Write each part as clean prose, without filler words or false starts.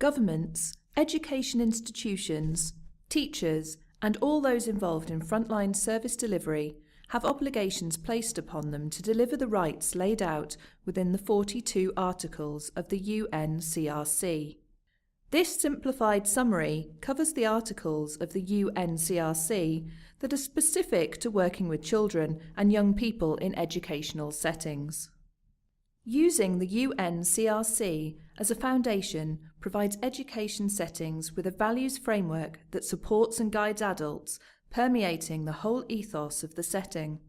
Governments, education institutions, teachers, and all those involved in frontline service delivery have obligations placed upon them to deliver the rights laid out within the 42 articles of the UNCRC. This simplified summary covers the articles of the UNCRC that are specific to working with children and young people in educational settings. Using the UNCRC as a foundation provides education settings with a values framework that supports and guides adults, permeating the whole ethos of the setting.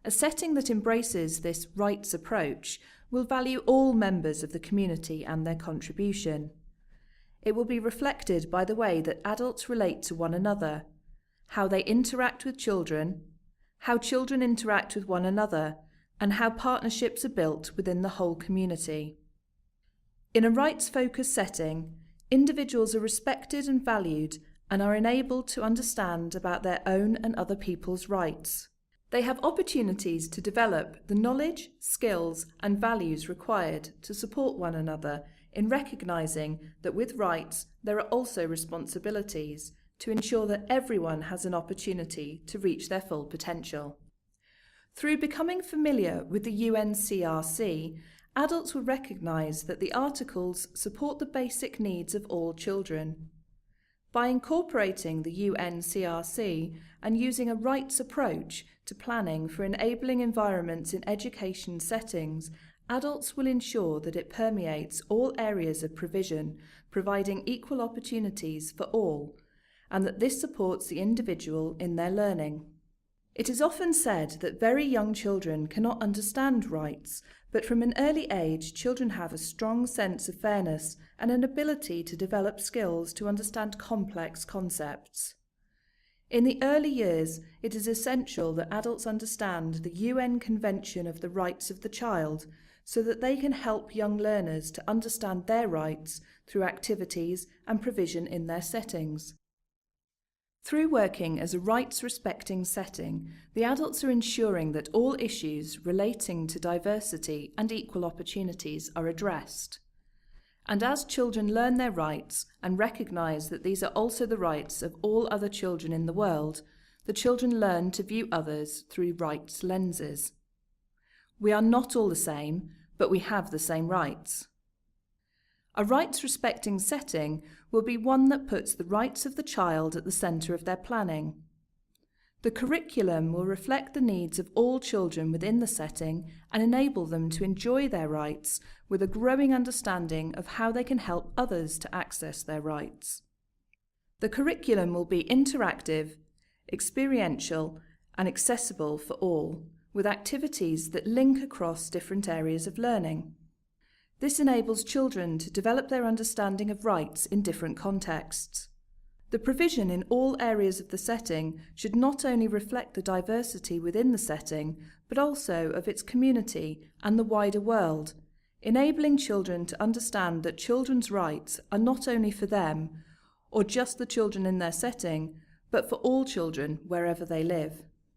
A setting that embraces this rights approach will value all members of the community and their contribution. It will be reflected by the way that adults relate to one another, how they interact with children, how children interact with one another, and how partnerships are built within the whole community. In a rights-focused setting, individuals are respected and valued and are enabled to understand about their own and other people's rights. They have opportunities to develop the knowledge, skills, and values required to support one another in recognising that with rights there are also responsibilities to ensure that everyone has an opportunity to reach their full potential. Through becoming familiar with the UNCRC, adults will recognise that the articles support the basic needs of all children. By incorporating the UNCRC and using a rights approach to planning for enabling environments in education settings, adults will ensure that it permeates all areas of provision, providing equal opportunities for all, and that this supports the individual in their learning. It is often said that very young children cannot understand rights, but from an early age, children have a strong sense of fairness and an ability to develop skills to understand complex concepts. In the early years, it is essential that adults understand the UN Convention of the Rights of the Child so that they can help young learners to understand their rights through activities and provision in their settings. Through working as a rights-respecting setting, the adults are ensuring that all issues relating to diversity and equal opportunities are addressed. And as children learn their rights and recognise that these are also the rights of all other children in the world, the children learn to view others through rights lenses. We are not all the same, but we have the same rights. A rights-respecting setting will be one that puts the rights of the child at the centre of their planning. The curriculum will reflect the needs of all children within the setting and enable them to enjoy their rights with a growing understanding of how they can help others to access their rights. The curriculum will be interactive, experiential, and accessible for all, with activities that link across different areas of learning. This enables children to develop their understanding of rights in different contexts. The provision in all areas of the setting should not only reflect the diversity within the setting, but also of its community and the wider world, enabling children to understand that children's rights are not only for them, or just the children in their setting, but for all children wherever they live.